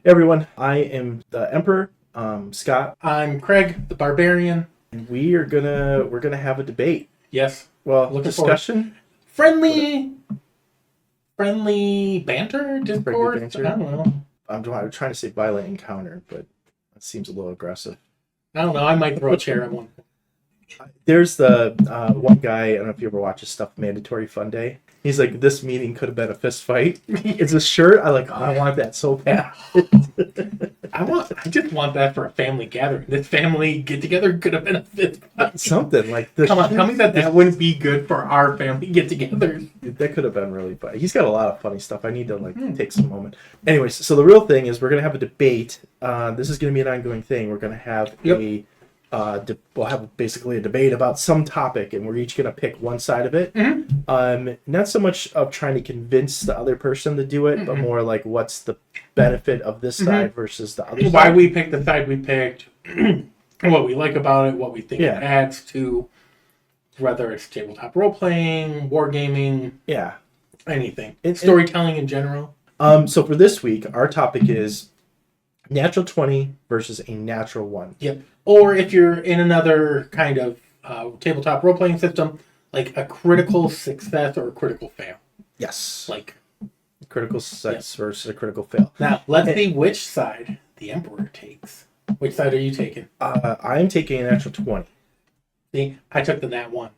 Hey everyone, I am the Emperor, Scott, I'm Craig, the Barbarian. and we're gonna have a debate. Yes. Well, Looking discussion, Friendly banter, friendly discord. banter. I don't know. I'm trying to say violent encounter, but that seems a little aggressive. I might throw a chair at one. There's the one guy. I don't know if you ever watch his stuff, Mandatory Fun Day. He's like, this meeting could have been a fist fight. It's a shirt. I want that so bad. I just want that for a family gathering. This family get together could have been a fist fight. Something like this. Come on, tell me that wouldn't be good for our family get together. That could have been really funny. He's got a lot of funny stuff. I need to take some moment. Anyways, so the real thing is we're gonna have a debate. This is gonna be an ongoing thing. We're gonna have we'll have basically a debate about some topic, and we're each gonna pick one side of it. Not so much of trying to convince the other person to do it, but more like what's the benefit of this side versus the other side. Why we picked the side we picked, what we like about it, what we think it adds to, whether it's tabletop role playing, wargaming, anything, storytelling in general. So for this week, our topic is natural 20 versus a natural 1. Yep. Or if you're in another kind of tabletop role playing system, like a critical success or a critical fail. Yes. Like critical success versus a critical fail. Now let's see which side the Emperor takes. Which side are you taking? I am taking a natural 20. See, I took the nat 1.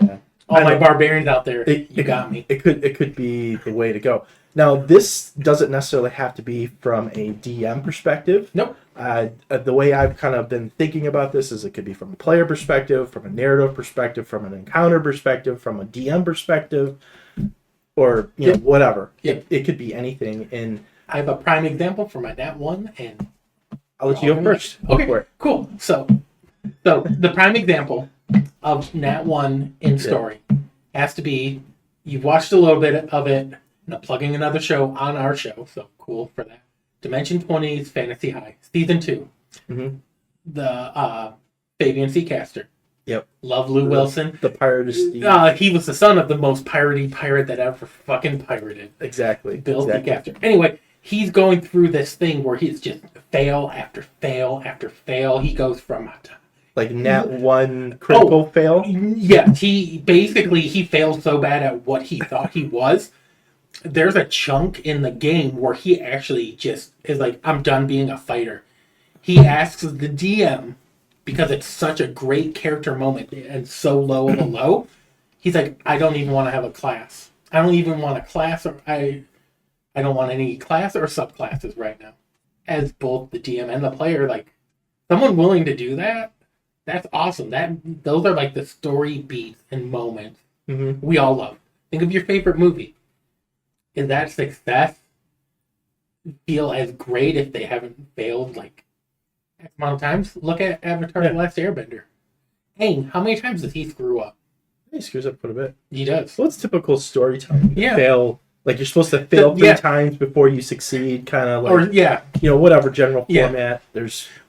Yeah. All my barbarians out there, you got me. It could be the way to go. Now, this doesn't necessarily have to be from a DM perspective. Nope. The way I've kind of been thinking about this is it could be from a player perspective, from a narrative perspective, from an encounter perspective, from a DM perspective, or whatever. Yep. It could be anything. And I have a prime example for my nat 1, and I'll let you go first. Okay, cool. So the prime example of nat 1 in story has to be you've watched a little bit of it. Now plugging another show on our show, so cool for that. Dimension 20's Fantasy High, Season 2. Mm-hmm. The Fabian Seacaster. Yep. Love Lou Wilson. The pirate is he was the son of the most piratey pirate that ever fucking pirated. Exactly. Bill Seacaster. Anyway, he's going through this thing where he's just fail after fail after fail. He goes from like nat 1 critical fail. Yeah, he fails so bad at what he thought he was. There's a chunk in the game where he actually just is like, I'm done being a fighter. He asks the DM, because it's such a great character moment and so low of a low, he's like, I don't even want to have a class. I don't even want a class, or I don't want any class or subclasses right now. As both the DM and the player, like, someone willing to do that, that's awesome. Those are like the story beats and moments we all love. Think of your favorite movie. Is that success feel as great if they haven't failed like X amount of times? Look at Avatar: The Last Airbender. Aang, how many times does he screw up? He screws up quite a bit. He does. Well, it's typical storytelling. Yeah. Fail. Like, you're supposed to fail 3 times before you succeed, kind of like, whatever general format.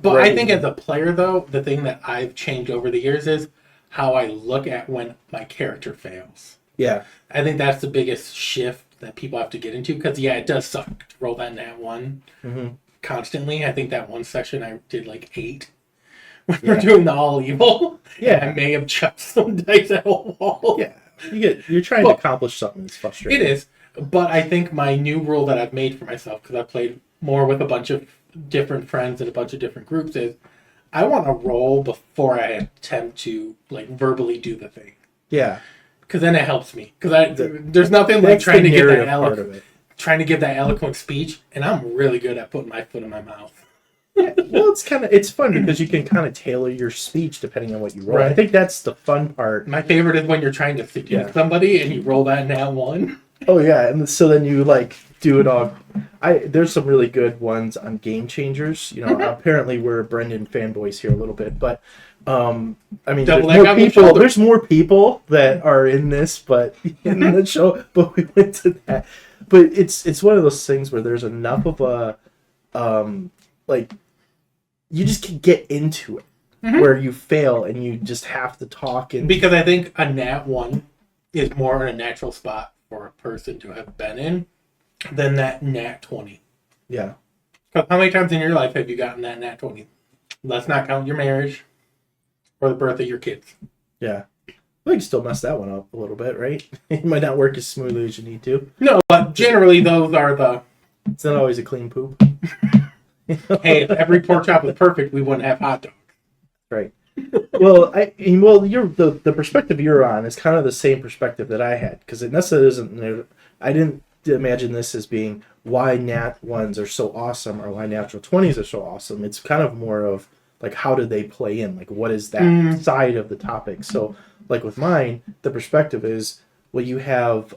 But I think as a player, though, the thing that I've changed over the years is how I look at when my character fails. Yeah. I think that's the biggest shift that people have to get into, because it does suck to roll that nat 1 constantly. I think that one session I did like 8 when we were doing the all evil. Yeah, I may have chucked some dice at a wall. Yeah, you're trying to accomplish something that's frustrating. It is, but I think my new rule that I've made for myself, because I've played more with a bunch of different friends and a bunch of different groups, is I want to roll before I attempt to like verbally do the thing. Yeah. Because then it helps me. Because there's nothing like trying to give that eloquent speech, and I'm really good at putting my foot in my mouth. Yeah, well, it's fun because you can kind of tailor your speech depending on what you roll. Right. I think that's the fun part. My favorite is when you're trying to seduce somebody and you roll that nat 1. Oh yeah, and so then you like do it all. There's some really good ones on Game Changers. Apparently we're Brendan fanboys here a little bit, but. I mean, there's more people that are in this, but in the show. But we went to that. But it's one of those things where there's enough of a, like, you just can get into it, where you fail and you just have to talk. Because I think a nat 1 is more in a natural spot for a person to have been in than that nat 20. Yeah. Because how many times in your life have you gotten that nat 20? Let's not count your marriage or the birth of your kids. Yeah. Well, you can still mess that one up a little bit, right? It might not work as smoothly as you need to. No, but generally those are the... It's not always a clean poop. Hey, if every pork chop was perfect, we wouldn't have hot dogs. Right. Well, the perspective you're on is kind of the same perspective that I had, because it necessarily isn't. I didn't imagine this as being why nat ones are so awesome or why natural 20s are so awesome. It's kind of more of like, how do they play in? Like, what is that side of the topic? So, like with mine, the perspective is, well, you have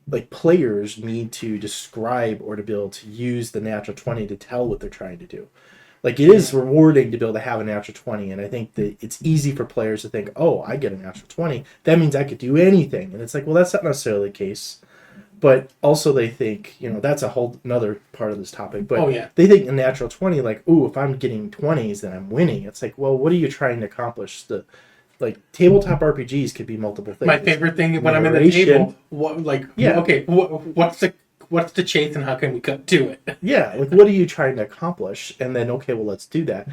like players need to describe or to be able to use the natural 20 to tell what they're trying to do. Like, it is rewarding to be able to have a natural 20, and I think that it's easy for players to think, oh, I get a natural 20, that means I could do anything. And it's like, well, that's not necessarily the case. But also they think, that's a whole another part of this topic, but they think a natural 20, like, ooh, if I'm getting 20s, then I'm winning. It's like, well, what are you trying to accomplish? Like, tabletop RPGs could be multiple things. My favorite thing when I'm at the table, what's the chase and how can we cut to it? Yeah, like, what are you trying to accomplish? And then, okay, well, let's do that.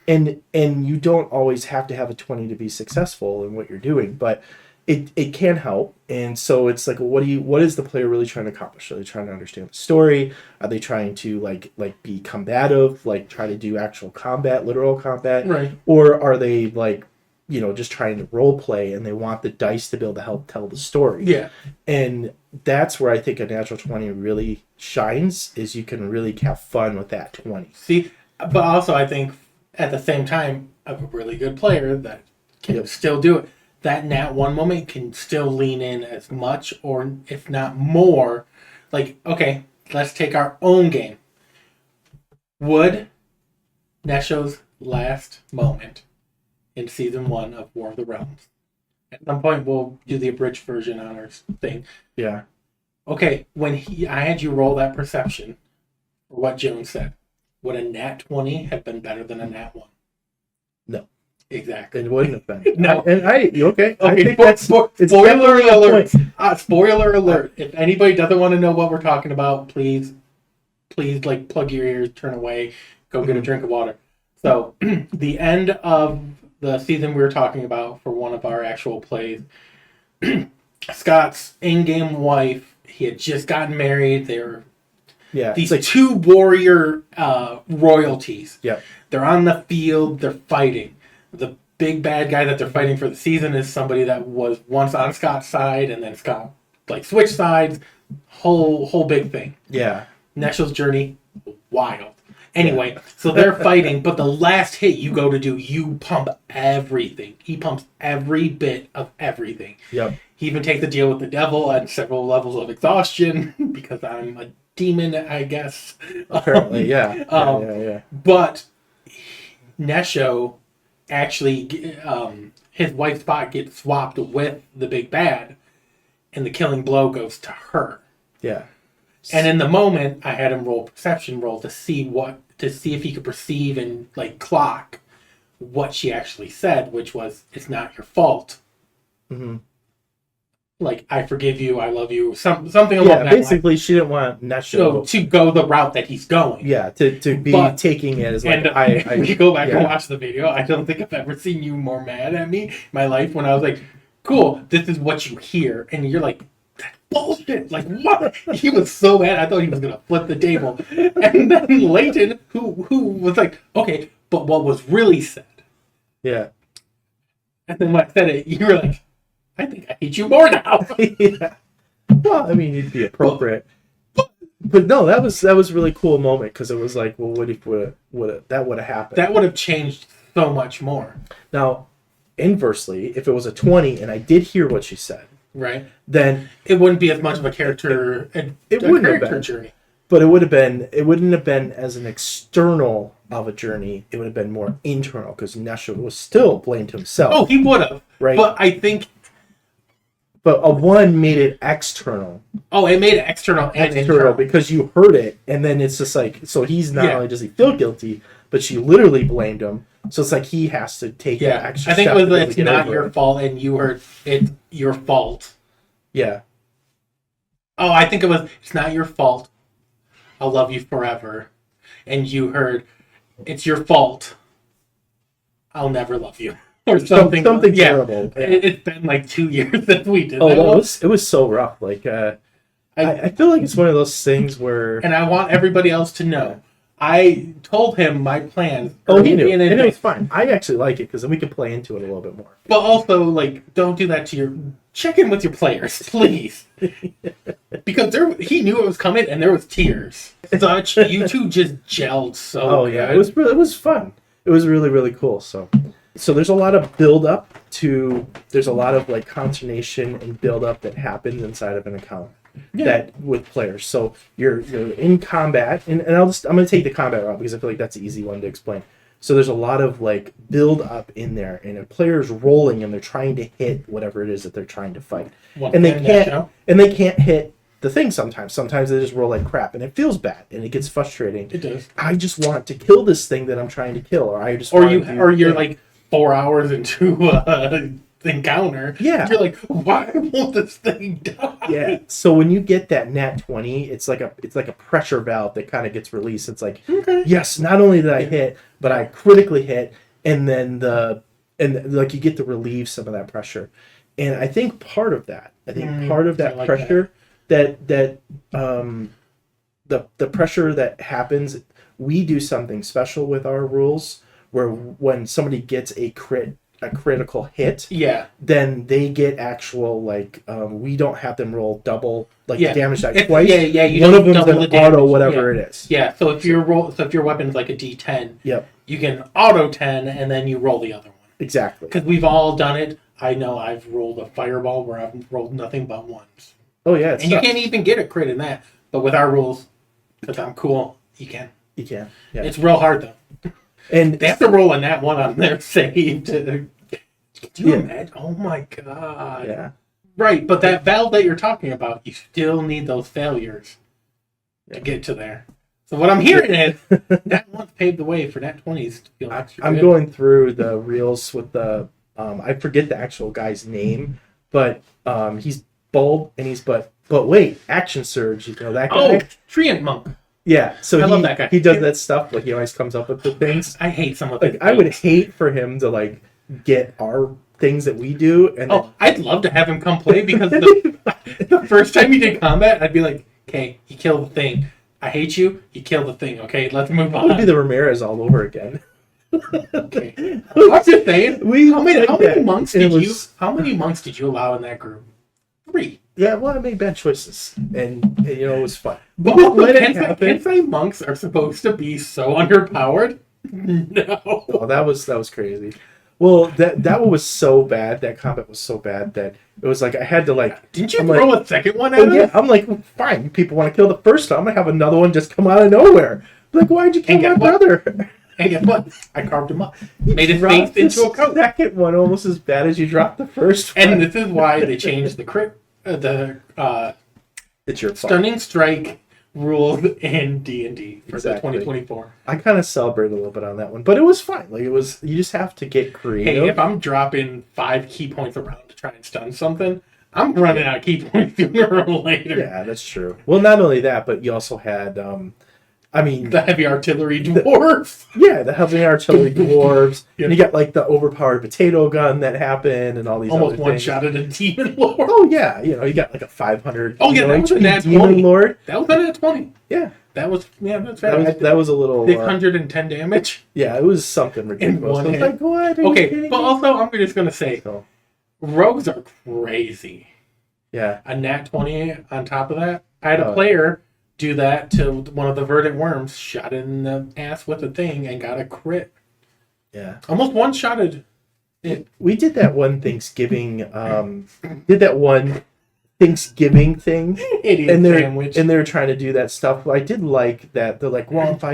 And you don't always have to have a 20 to be successful in what you're doing, but it can help. And so it's like, what is the player really trying to accomplish? Are they trying to understand the story? Are they trying to like be combative, like try to do actual combat, literal combat? Right. Or are they like, just trying to role play and they want the dice to be able to help tell the story? Yeah. And that's where I think a natural 20 really shines, is you can really have fun with that 20. See, but also I think at the same time, I'm a really good player that can still do it. That nat 1 moment can still lean in as much, or if not more. Like, okay, let's take our own game. Would Nesho's last moment in season 1 of War of the Realms? At some point, we'll do the abridged version on our thing. Yeah. Okay, when I had you roll that perception, for what Jones said, would a nat 20 have been better than a nat 1? No. Exactly. It wouldn't have been. No. Okay. I think spoiler alert. Spoiler alert. If anybody doesn't want to know what we're talking about, please, like, plug your ears, turn away, go get a drink of water. So, the end of the season we were talking about for one of our actual plays, Scott's in-game wife, he had just gotten married. They were these two warrior royalties. Yeah. They're on the field. They're fighting. The big bad guy that they're fighting for the season is somebody that was once on Scott's side, and then Scott switched sides. Whole big thing. Yeah. Nesho's journey, wild. Anyway, so they're fighting, but the last hit you go to do, you pump everything. He pumps every bit of everything. Yep. He even takes the deal with the devil at several levels of exhaustion because I'm a demon, I guess. Apparently, yeah. But Nesho actually, his wife's spot gets swapped with the big bad, and the killing blow goes to her. Yeah. And in the moment, I had him roll a perception roll to see if he could perceive and clock what she actually said, which was, "It's not your fault." Mm-hmm. Like, "I forgive you, I love you," something along that line. Basically, she didn't want Nesho to go the route that he's going. Yeah, to be taking it as like, if you go back and watch the video, I don't think I've ever seen you more mad at me in my life when I was like, "Cool, this is what you hear," and you're like, "Bullshit!" Like, what? He was so mad. I thought he was gonna flip the table. And then Leighton, who was like, "Okay, but what was really said?" Yeah. And then when I said it, you were like, "I think I hate you more now." Yeah. Well, I mean, you'd be appropriate. But no, that was a really cool moment, because it was like, well, what if that would have happened? That would have changed so much more. Now, inversely, if it was a 20 and I did hear what she said, right, then it wouldn't be as much of a character. It wouldn't have been journey, but it wouldn't have been as an external of a journey. It would have been more internal, because Nesho was still blamed himself. Oh, he would have, right? But I think, but a 1 made it external. Oh, it made it external and internal, because you heard it, and then it's just like, so he's not only does he feel guilty, but she literally blamed him. So it's like he has to take that extra step. I think it was, "It's not your fault," and you heard, "It's your fault." Yeah. Oh, I think it was, "It's not your fault. I'll love you forever." and you heard, "It's your fault. I'll never love you," or something. Something terrible. Yeah. It's been like 2 years since we did. Oh, no, it was so rough. Like, I feel like it's one of those things where, and I want everybody else to know. I told him my plans. Oh, he knew, and it was fine. I actually like it because then we can play into it a little bit more. But also, like, don't do that to your. Check in with your players, please, because he knew it was coming, and there was tears. You two just gelled so. Oh good. yeah, it was fun. It was really, really cool. So there's a lot of build up to. There's a lot of like consternation and build up that happens inside of an account. Yeah. That with players, so you're in combat, and I'm gonna take the combat route because I feel like that's the easy one to explain. So there's a lot of like build up in there, and a player's rolling and they're trying to hit whatever it is that they're trying to fight, and they can't hit the thing sometimes. Sometimes they just roll like crap, and it feels bad, and it gets frustrating. It does. I just want to kill this thing that I'm trying to kill, or you're like 4 hours into encounter. Yeah, you're like, why won't this thing die? Yeah. So when you get that nat 20, it's like a pressure valve that kind of gets released. It's like, okay, yes, not only did I hit, but I critically hit, and then like you get to relieve some of that pressure. And I think part of that pressure that the pressure that happens, we do something special with our rules where when somebody gets a critical hit, then they get actual like we don't have them roll double damage die twice. You one of them's an auto whatever it is. Yeah, so if your weapon's like a D10, you can auto 10 and then you roll the other one. Exactly. Because we've all done it. I know I've rolled a fireball where I've rolled nothing but ones. Oh yeah, and you can't even get a crit in that. But with our rules, because I'm cool, you can. You can. Yeah. It's real hard though. And they have to roll a nat 1 on their save to. Do you imagine? Oh my god. Yeah. Right, but that valve that you're talking about, you still need those failures to get to there. So what I'm hearing is Nat 1's paved the way for Nat 20s to feel extra I'm good. going through the reels with the I forget the actual guy's name, but he's bald and he's but wait, action surge, you know that guy? Oh, Treant Monk. Yeah, so I love that guy. He does that stuff, like he always comes up with the things. I hate some of it. Like I would hate for him to like get our things that we do, and I'd love to have him come play because the first time he did combat, I'd be like, okay, you kill the thing. I hate you. You kill the thing. Okay, let's move on. It would be the Ramirez all over again. Okay, I'm just saying. How many monks did you allow in that group? 3. Yeah, well, I made bad choices, and it was fun. But Kensei monks are supposed to be so underpowered. No. Oh, that was crazy. Well, that one was so bad. That combat was so bad that it was like I had to like. Didn't you throw a second one at him? Yeah, I'm like, well, fine. You people want to kill the first time. I'm gonna have another one just come out of nowhere. I'm like, why'd you kill my brother? And guess what? I carved him up. Made his face into a coat. The second one almost as bad as you dropped the first one. And this is why they changed the crit. It's your fault. Stunning strike rules in D&D for the 2024. I kind of celebrated a little bit on that one, but it was fine. Like you just have to get creative. Hey, if I'm dropping 5 key points around to try and stun something, I'm running out of key points sooner or later. Yeah, that's true. Well, not only that, but you also had, the heavy artillery dwarves. The heavy artillery dwarves. Yep. And you got like the overpowered potato gun that happened, and all these almost other one things. Shot at a demon lord. Oh yeah, you got like a 500. Oh yeah, that was a nat 20. Demon lord. That was a nat 20. Yeah, that's right. That was a little 610 damage. Yeah, it was something ridiculous. In one like, what? Okay, but also I'm just gonna say, rogues are crazy. Yeah, a nat 20 on top of that. I had a player do that to one of the verdant worms, shot in the ass with a thing, and got a crit. Yeah. Almost one-shotted it. We did that one Thanksgiving, thing. Idiot sandwich. And they were trying to do that stuff. I did like that. They're like, well, if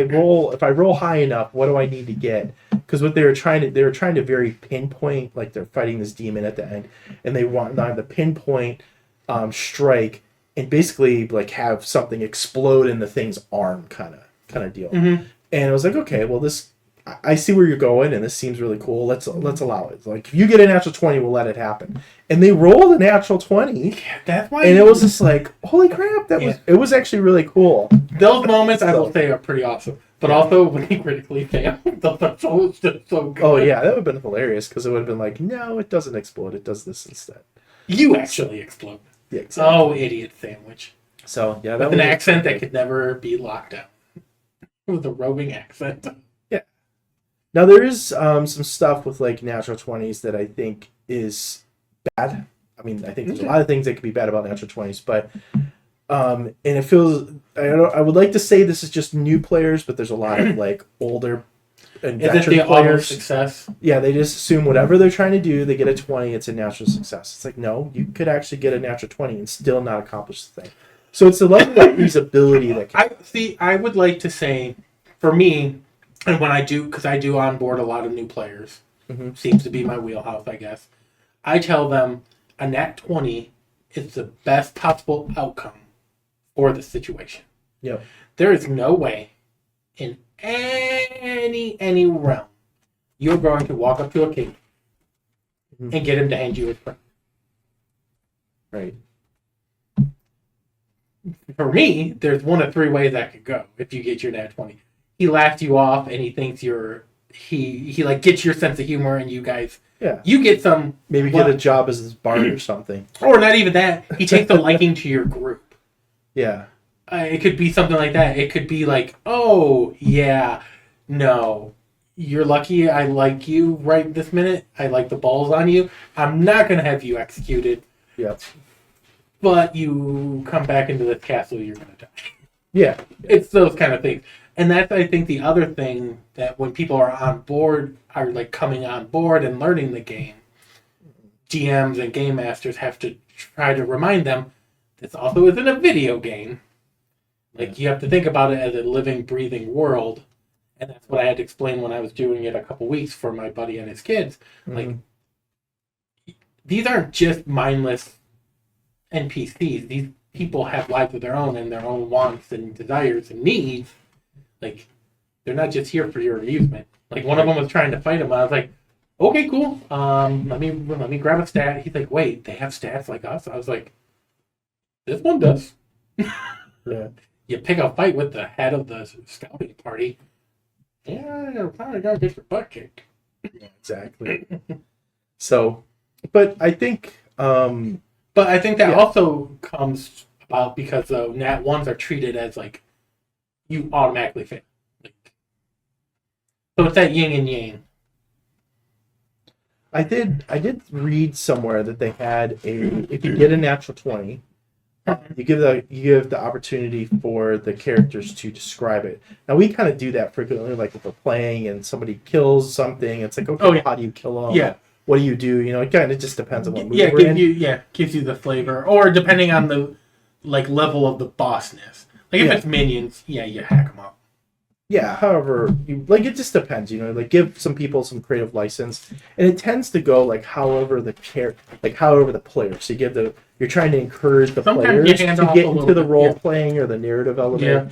I roll high enough, what do I need to get? Because what they were trying to very pinpoint, like they're fighting this demon at the end, and they want the pinpoint strike, and basically like have something explode in the thing's arm, kind of deal. Mm-hmm. And I was like, okay, well I see where you're going, and this seems really cool. Let's allow it. Like if you get a natural 20, we'll let it happen. And they rolled a natural 20. Yeah, that's why. And it was just like, holy crap! It was actually really cool. Those moments I will say are pretty awesome. But also when he critically failed, that's always just so good. Oh yeah, that would have been hilarious because it would have been like, no, it doesn't explode. It does this instead. You actually explode. Yeah, exactly. Oh, idiot sandwich. So yeah, with an accent that could never be locked down. With a roving accent. Yeah. Now there is some stuff with like natural 20s that I think is bad. I mean, I think there's a lot of things that could be bad about natural 20s, but and it feels I would like to say this is just new players, but there's a lot of like older and veteran players. Success? Yeah, they just assume whatever they're trying to do, they get a 20, it's a natural success. It's like, no, you could actually get a natural 20 and still not accomplish the thing. So it's a level of feasibility that I would like to say, for me, and when I do, because I do onboard a lot of new players, seems to be my wheelhouse, I guess. I tell them a nat 20 is the best possible outcome for the situation. Yep. There is no way in any realm you're going to walk up to a king and get him to hand you his friend. Right. For me, there's one of three ways that could go if you get your nat 20. He laughs you off and he thinks he like gets your sense of humor and you guys you get some maybe get a job as his bard or something. Or not even that. He takes a liking to your group. Yeah. It could be something like that. It could be like, oh yeah, no. You're lucky I like you right this minute. I like the balls on you. I'm not gonna have you executed. Yeah. But you come back into this castle, you're going to die. Yeah. It's those kind of things. And that's, I think, the other thing that when people are on board, are like coming on board and learning the game, GMs and game masters have to try to remind them this also isn't a video game. Like, you have to think about it as a living, breathing world. And that's what I had to explain when I was doing it a couple weeks for my buddy and his kids. Like, these aren't just mindless NPCs. These people have lives of their own and their own wants and desires and needs. Like, they're not just here for your amusement. Like, one of them was trying to fight him. I was like, okay, cool. Let me grab a stat. He's like, wait, they have stats like us? I was like, this one does. Yeah. You pick a fight with the head of the scouting party. Yeah, you're probably gonna get your butt kicked. Yeah, exactly. So, but I think that also comes about because nat ones are treated as like you automatically fail. Like, so it's that yin and yang. I did read somewhere that they had if you get a natural 20, you give the opportunity for the characters to describe it. Now we kind of do that frequently, like if we're playing and somebody kills something, it's like, okay, how do you kill them? Yeah. What do you do? You know, it kind of just depends on what movie we're in. Gives you the flavor, or depending on the like level of the bossness. Like if it's minions, you hack them up. Yeah, however, it just depends, you know, like give some people some creative license, and it tends to go like however the player. So you're trying to encourage the players to get into the role playing or the narrative element.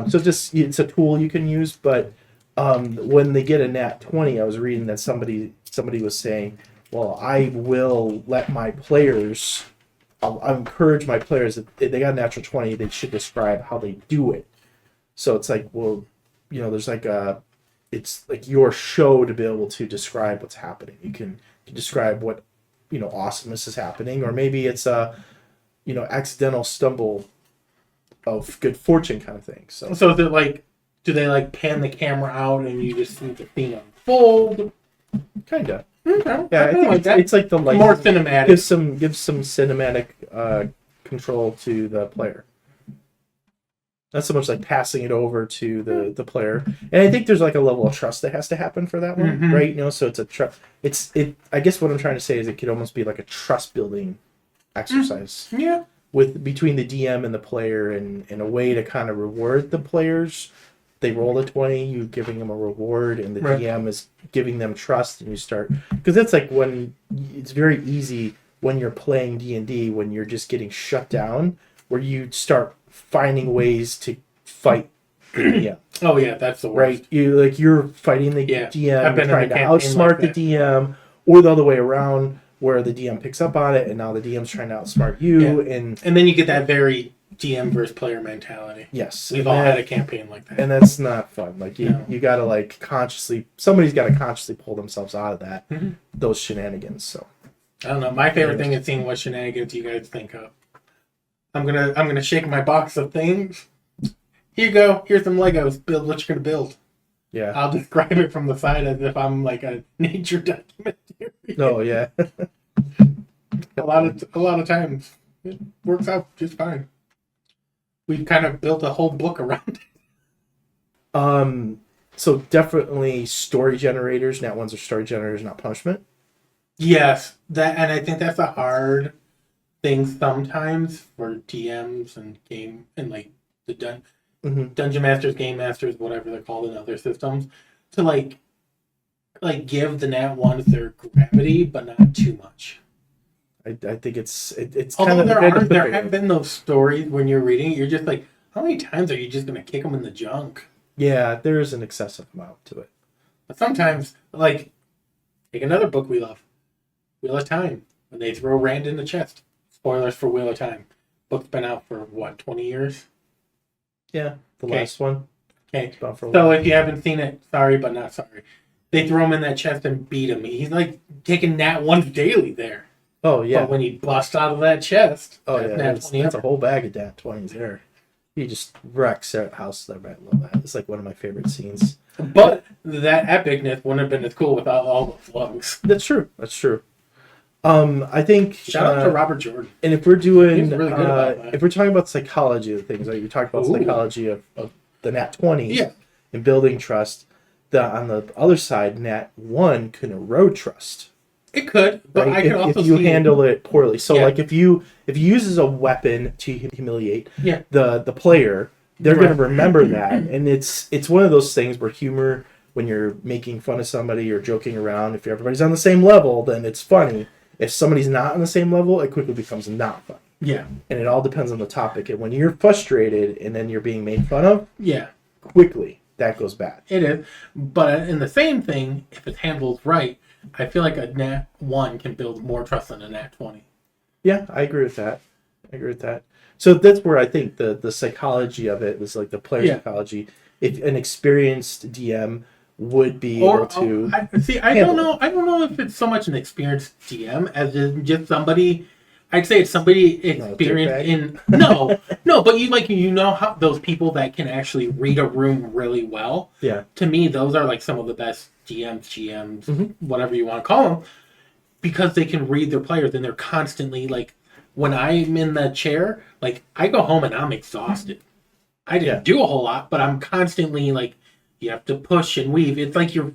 So it's a tool you can use, but when they get a nat 20, I was reading that somebody was saying, well, I will let my players, I'll encourage my players that if they got a natural 20, they should describe how they do it. So it's like, well, you know, there's like it's like your show to be able to describe what's happening. You can describe what, you know, awesomeness is happening, or maybe it's a, you know, accidental stumble of good fortune kind of thing. So is it like, do they like pan the camera out and you just see the thing unfold? Kinda. Okay. Yeah, I think it's like the light more cinematic. Gives some cinematic control to the player. Not so much like passing it over to the player, and I think there's like a level of trust that has to happen for that one, right? You know, so it's a trust. I guess what I'm trying to say is it could almost be like a trust building exercise. Yeah. Between the DM and the player, and a way to kind of reward the players. They roll a 20, you giving them a reward, and the DM is giving them trust, and you start, because that's like when it's very easy when you're playing D&D when you're just getting shut down, where you start finding ways to fight the DM. Oh yeah, that's the worst. Right? You're fighting the DM, been trying to outsmart the DM, or the other way around, where the DM picks up on it, and now the DM's trying to outsmart you, and then you get that very DM versus player mentality. Yes. We've all had a campaign like that. And that's not fun. Like, No. you got to, like, somebody's got to consciously pull themselves out of that, Mm-hmm. those shenanigans, so. I don't know. My favorite thing is seeing what shenanigans you guys think of. I'm gonna shake my box of things. Here you go. Here's some Legos. Build what you're gonna build. Yeah. I'll describe it from the side as if I'm like a nature documentary. Oh, yeah. a lot of times it works out just fine. We've kind of built a whole book around it. So definitely story generators. Nat ones are story generators, not punishment. Yes, and I think that's a hard thing sometimes for DMs and like the dungeon masters, game masters, whatever they're called in other systems, to like give the nat ones their gravity, but not too much. I think it's Although kind of there have been those stories when you're reading it, you're just like, how many times are you just gonna kick them in the junk? Yeah, there is an excessive amount to it. But sometimes, like, take another book we love, Wheel of Time, when they throw Rand in the chest. Spoilers for Wheel of Time. Book's been out for, 20 years? Yeah, the last one. Okay, so if you haven't seen it, sorry, but not sorry. They throw him in that chest and beat him. He's, like, taking nat ones daily there. Oh, yeah. But when he busts out of that chest, that's a whole bag of nat 20s there. He just wrecks their house there. I love that. It's like one of my favorite scenes. But that epicness wouldn't have been as cool without all the slugs. That's true. I think shout out to Robert Jordan. And if we're doing, really good about that. If we're talking about psychology of things, like you talked about psychology of the nat 20s and building trust, on the other side, nat 1 can erode trust. It could, but right? I can also if you handle it poorly. So, like if you use as a weapon to humiliate the player, they're going to remember that, and it's one of those things where humor, when you're making fun of somebody or joking around, if everybody's on the same level, then it's funny. If somebody's not on the same level, it quickly becomes not funny. Yeah, and it all depends on the topic. And when you're frustrated and then you're being made fun of, quickly that goes bad. It is, but in the same thing, if it's handled right, I feel like a nat 1 can build more trust than a nat 20. Yeah, I agree with that. So that's where I think the psychology of it was like the player psychology. If an experienced DM would be able to I don't know if it's so much an experienced DM as in just somebody. I'd say it's somebody experienced in but you know how those people that can actually read a room really well. Yeah. To me, those are like some of the best GMs, whatever you want to call them, because they can read their players and they're constantly like, when I'm in the chair, like I go home and I'm exhausted. I didn't do a whole lot, but I'm constantly like, you have to push and weave. It's like you're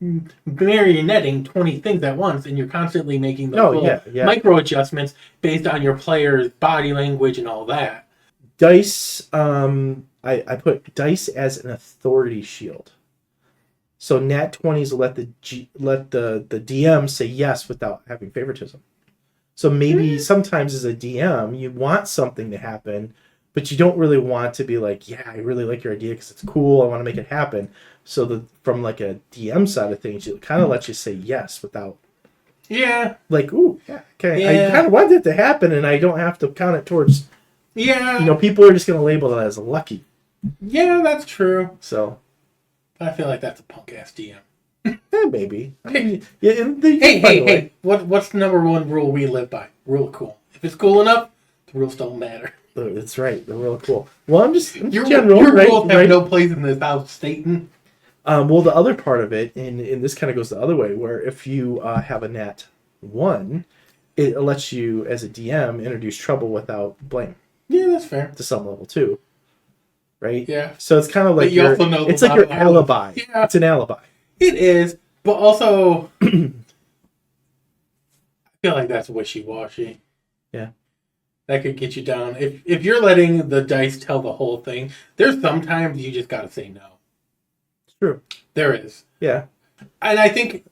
marionetting 20 things at once, and you're constantly making the micro adjustments based on your player's body language and all that. Dice, I put dice as an authority shield. So nat 20s let the DM say yes without having favoritism. So maybe sometimes as a DM, you want something to happen, but you don't really want to be like, yeah, I really like your idea because it's cool. I want to make it happen. So from like a DM side of things, it kind of lets you say yes without. Yeah. Like, ooh, yeah, okay. Yeah. I kind of want it to happen, and I don't have to count it towards. Yeah. People are just going to label it as lucky. Yeah, that's true. So. I feel like that's a punk ass DM. Maybe. I mean, hey. What's the number one rule we live by? Rule of cool. If it's cool enough, the rules don't matter. That's right. They're real cool. Well, I'm just your general. Your rules have no place in this house, Satan. Well, the other part of it, and this kind of goes the other way, where if you have a nat 1, it lets you, as a DM, introduce trouble without blame. Yeah, that's fair. To some level, too. Right? Yeah. So it's kind of like it's like your alibi. Yeah. It's an alibi. It is, but also I feel like that's wishy-washy. Yeah. That could get you down. If you're letting the dice tell the whole thing, there's sometimes you just gotta say no. It's true. There is. Yeah. And I think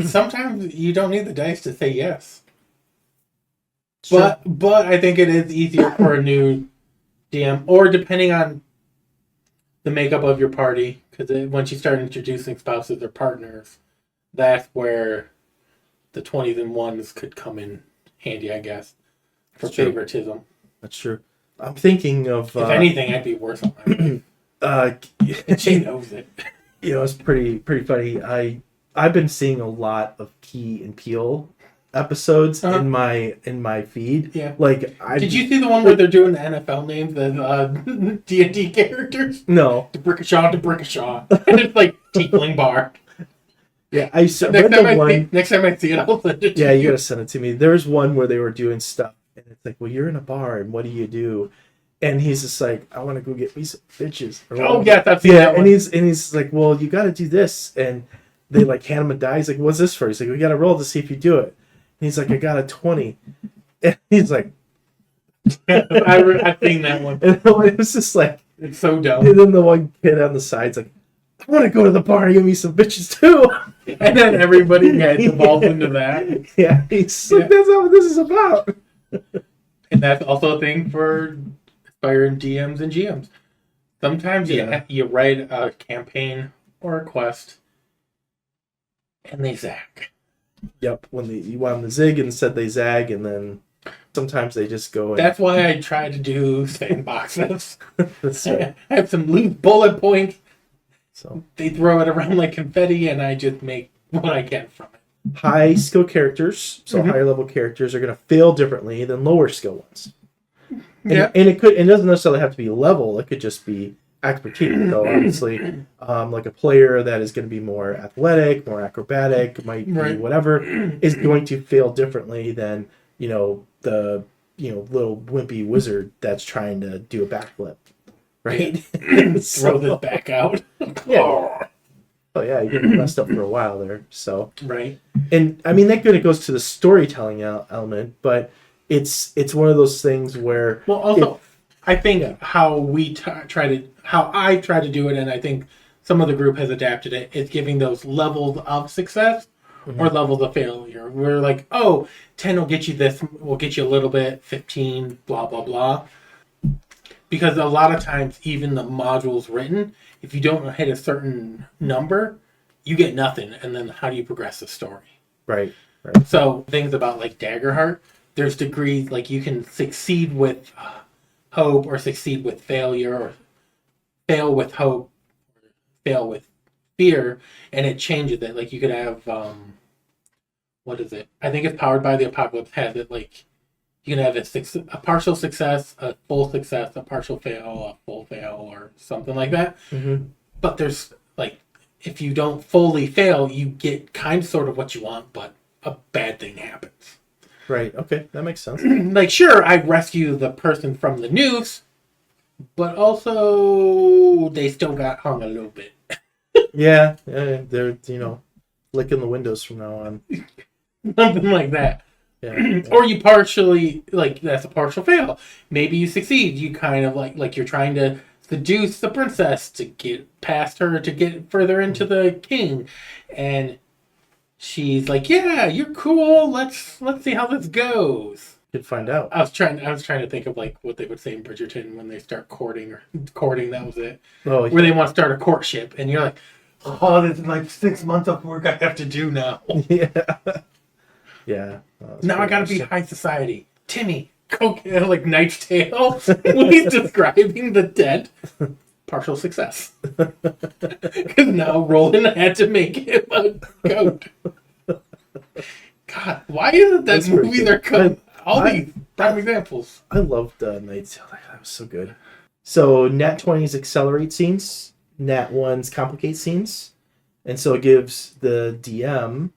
sometimes you don't need the dice to say yes. But I think it is easier for a new DM, or depending on the makeup of your party, because once you start introducing spouses or partners, that's where the 20s and 1s could come in handy, I guess, for favoritism. That's true. I'm thinking of. If anything, I'd be worse on my wife. And she knows it. It's pretty funny. I've been seeing a lot of Key and Peele episodes in my feed. Yeah. Like, did you see the one where they're doing the NFL names, the D&D characters? No. DeBrickashaw. And it's like Tiefling Bar. Yeah, I read the one. Next time I see it, I'll send it to you. Yeah, you gotta send it to me. There's one where they were doing stuff, and it's like, well, you're in a bar, and what do you do? And he's just like, I want to go get me some bitches. Oh, yeah, I've seen that one. And he's like, well, you got to do this, and they like hand him a die. He's like, what's this for? He's like, we got to roll to see if you do it. And he's like, I got a 20. And he's like, I've seen that one. And it was just like, it's so dumb. And then the one kid on the side's like, I want to go to the bar and get me some bitches too. And then everybody gets involved into that. Yeah, he's like, that's not what this is about. And that's also a thing for aspiring DMs and GMs. Sometimes you write a campaign or a quest, and they zag. Yep, when you want them to zig, instead they zag, and then sometimes they just go. That's why I try to do sandboxes. That's right. I have some loose bullet points. So they throw it around like confetti, and I just make what I can from it. High skill characters, so higher level characters, are going to fail differently than lower skill ones. And it doesn't necessarily have to be level. It could just be expertise. So obviously, like a player that is going to be more athletic, more acrobatic, might be whatever, is going to fail differently than the little wimpy wizard that's trying to do a backflip, right? Throw this back out. Yeah. Oh yeah, you get messed up for a while there. So right. And I mean that kind of goes to the storytelling element, but it's one of those things where I think how I try to do it, and I think some of the group has adapted it, is giving those levels of success or levels of failure. We're like, 10 will get you this, will get you a little bit, 15, blah, blah, blah. Because a lot of times, even the modules written, if you don't hit a certain number, you get nothing. And then how do you progress the story? Right. So things about like Daggerheart, there's degrees, like you can succeed with hope or succeed with failure or fail with hope, fail with fear, and it changes it. Like you could have, what is it? I think it's Powered by the Apocalypse has it like you can have a partial success, a full success, a partial fail, a full fail, or something like that. Mm-hmm. But there's like, if you don't fully fail, you get kind of sort of what you want, but a bad thing happens. Right. Okay, that makes sense. Like, sure, I rescue the person from the noose, but also they still got hung a little bit. Yeah, they're licking the windows from now on. Something like that. Yeah. Or you partially, like, that's a partial fail. Maybe you succeed. You kind of like you're trying to seduce the princess to get past her, to get further into the king, and she's like, "Yeah, you're cool. Let's see how this goes." Could find out. I was trying to think of like what they would say in Bridgerton when they start courting. That was it. Oh, where they want to start a courtship, and you're like, "Oh, this is like 6 months of work I have to do now." Yeah. Yeah. Now I gotta be high society. Timmy, go get like Knight's Tale when he's describing the dead. Partial success. Because now Roland had to make him a goat. God, why is it that movies are coming? These prime examples. I loved Knight's Tale. That was so good. So Nat 20s accelerate scenes. Nat 1s complicate scenes. And so it gives the DM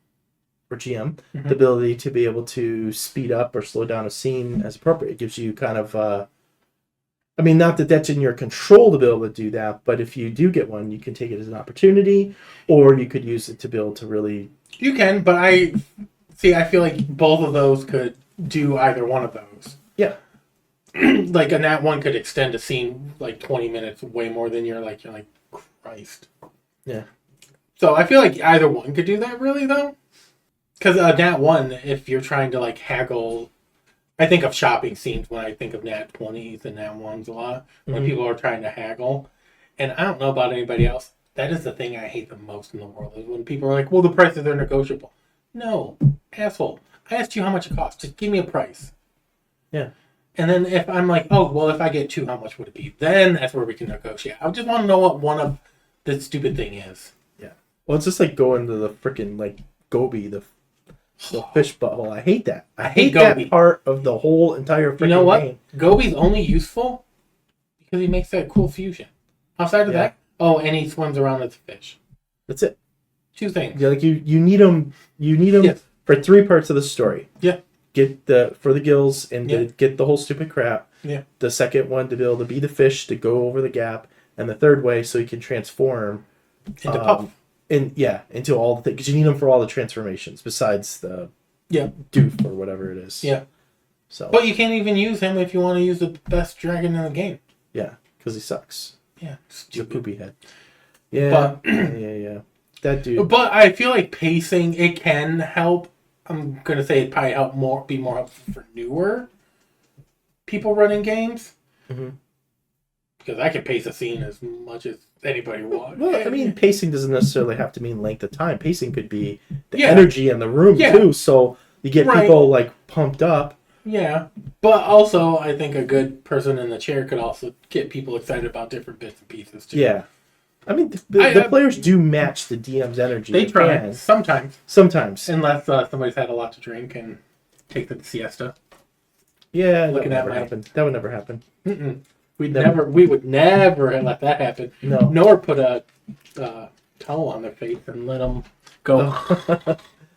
or GM the ability to be able to speed up or slow down a scene as appropriate. It gives you kind of not that that's in your control to be able to do that, but if you do get one, you can take it as an opportunity, or you could use it to be able to really... You can, but I feel like both of those could do either one of those. Yeah. Like a Nat 1 could extend a scene like 20 minutes way more than you're like, Christ. Yeah. So I feel like either one could do that really, though. Because Nat 1, if you're trying to like haggle... I think of shopping scenes when I think of Nat 20s and Nat 1s a lot. When people are trying to haggle. And I don't know about anybody else. That is the thing I hate the most in the world. Is when people are like, well, the prices are negotiable. No. Asshole. I asked you how much it costs. Just give me a price. Yeah. And then if I'm like, oh, well, if I get 2, how much would it be? Then that's where we can negotiate. I just want to know what one of the stupid thing is. Yeah. Well, it's just like going to the freaking, like, Goby, the fish butthole. I hate that. I hate that Goby. part of the whole entire freaking You know what? game. Goby's only useful because he makes that cool fusion. Outside of that, and he swims around as a fish. That's it. 2 things. Yeah, like you need them. You need them Yes. for 3 parts of the story. Yeah. Get for the gills and get the whole stupid crap. Yeah. The second one to be able to be the fish to go over the gap, and the third way so you can transform Into Puff. Into all the things, because you need them for all the transformations besides the doof or whatever it is. Yeah. So. But you can't even use him if you want to use the best dragon in the game. Yeah, because he sucks. Yeah. Your poopy head. Yeah. But, yeah. That dude. But I feel like pacing, it can help. I'm gonna say it probably be more helpful for newer people running games. Mm-hmm. Because I can pace a scene as much as anybody wants. Well, I mean, pacing doesn't necessarily have to mean length of time. Pacing could be the energy in the room too. So you get people like pumped up. Yeah, but also I think a good person in the chair could also get people excited about different bits and pieces too. Yeah, I mean the players do match the DM's energy. They try sometimes. Unless somebody's had a lot to drink and take the siesta. Yeah, that would never happen. That would never happen. Mm-mm. We would never let that happen. No. Nor put a towel on their face and let them go.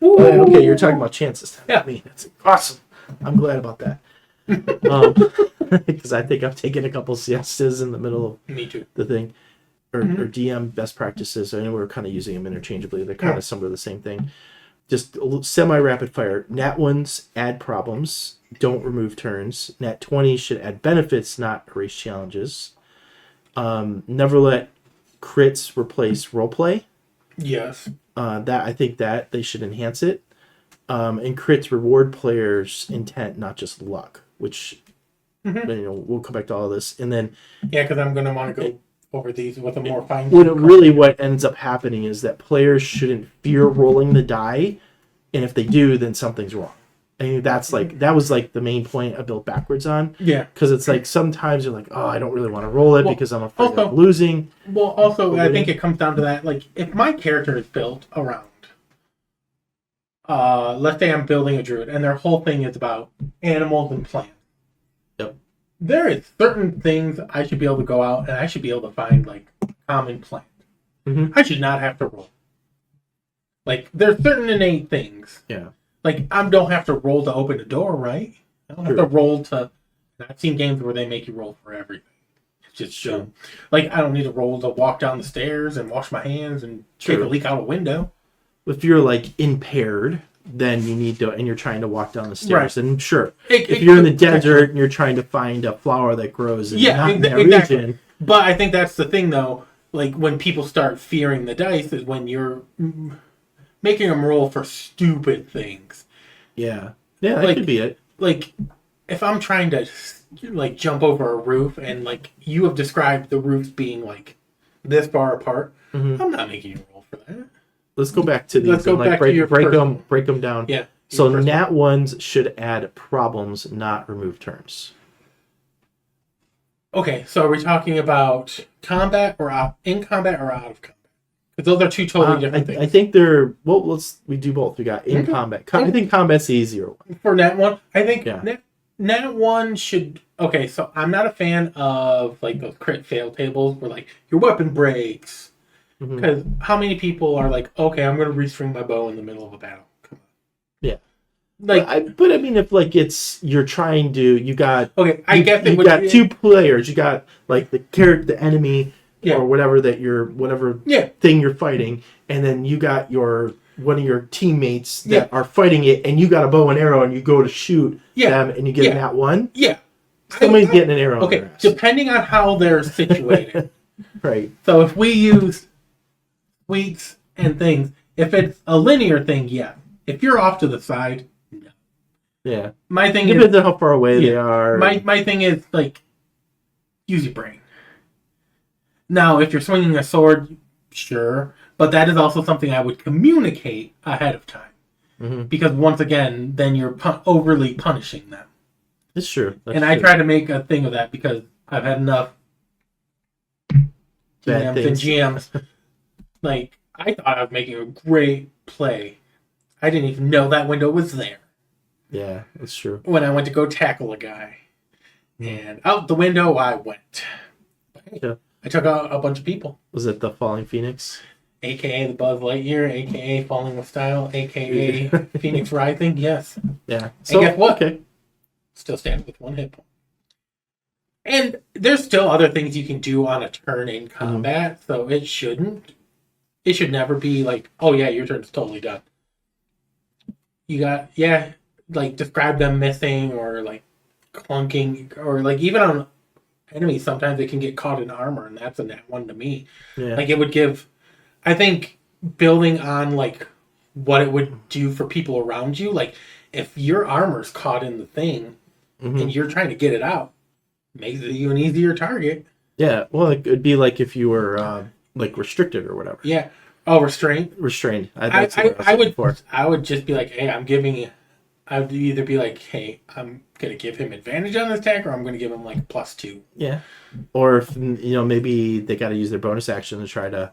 Okay, you're talking about chances. Yeah, I mean, that's awesome. I'm glad about that. Because I think I've taken a couple siestas in the middle of Me too. the thing. Or DM best practices. I know we're kind of using them interchangeably. They're kind of some of the same thing. Just semi-rapid fire. Nat 1s add problems. Don't remove turns. Nat 20s should add benefits, not erase challenges. Never let crits replace roleplay. Yes. I think that they should enhance it. And crits reward players' intent, not just luck. Which we'll come back to all of this. And then because I'm gonna want to go over these with a more fine. What ends up happening is that players shouldn't fear rolling the die, and if they do, then something's wrong. I mean, that was the main point I built backwards on. Yeah, because it's like sometimes you're like, oh, I don't really want to roll it because I'm afraid of losing. Well, also I think it comes down to that. Like, if my character is built around, let's say I'm building a druid, and their whole thing is about animals and plants. Yep. There is certain things I should be able to go out and I should be able to find like common plant. Mm-hmm. I should not have to roll. Like, there's certain innate things. Yeah. Like, I don't have to roll to open a door, right? I don't have to roll to... I've seen games where they make you roll for everything. It's just dumb. Like, I don't need to roll to walk down the stairs and wash my hands and take a leak out a window. If you're, like, impaired, then you need to... And you're trying to walk down the stairs. Right. And sure, if you're in the desert and you're trying to find a flower that grows in that region... But I think that's the thing, though. Like, when people start fearing the dice is when you're... making them roll for stupid things. Yeah. Yeah, that could be it. Like, if I'm trying to, like, jump over a roof and, like, you have described the roofs being, like, this far apart, I'm not making you roll for that. Let's go back to these and, break them down. Yeah. So Nat 1s should add problems, not remove turns. Okay, so are we talking about combat or in combat or out of combat? Because those are two totally different things. I think they're... Well, we do both. We got in combat. I think combat's the easier one. For Nat 1, I think Nat 1 should... Okay, so I'm not a fan of, like, those crit fail tables where, like, your weapon breaks. Because how many people are like, okay, I'm going to restring my bow in the middle of a battle? Come on. Yeah. Like, but I mean, if, like, you're trying to... You got... Okay, I guess... You got two players. You got, like, the enemy... or whatever thing you're fighting, and then you got one of your teammates that are fighting it, and you got a bow and arrow, and you go to shoot them, and you get that one. Yeah, somebody's getting an arrow. Okay, in their ass. Depending on how they're situated, right? So if we use tweaks and things, if it's a linear thing, yeah. If you're off to the side, no. Yeah. My thing depends on how far away they are. My thing is, like, use your brain. Now, if you're swinging a sword, sure. But that is also something I would communicate ahead of time. Because once again, then you're overly punishing them. It's true. And I try to make a thing of that because I've had enough DMs and GMs. Like, I thought I was making a great play. I didn't even know that window was there. Yeah, that's true. When I went to go tackle a guy. And out the window I went. Yeah. I took out a bunch of people. Was it the Falling Phoenix? AKA the Buzz Lightyear, AKA Falling with Style, AKA Phoenix Rising, yes. Yeah. So, and guess what? Okay. Still standing with 1 hit point. And there's still other things you can do on a turn in combat, so it should never be like, oh yeah, your turn's totally done. You got, like describe them missing or like clunking, or like even on enemies, sometimes they can get caught in armor, and that's a nat 1 to me. Yeah. Like it would give, I think, building on like what it would do for people around you, like if your armor's caught in the thing and you're trying to get it out, makes you an easier target. Yeah, well, it would be like if you were like restricted or whatever. Yeah. Oh, restrained. I would just be like, hey, I would either be like, hey, I'm gonna give him advantage on this attack, or I'm gonna give him like +2. Yeah. Or if maybe they got to use their bonus action to try to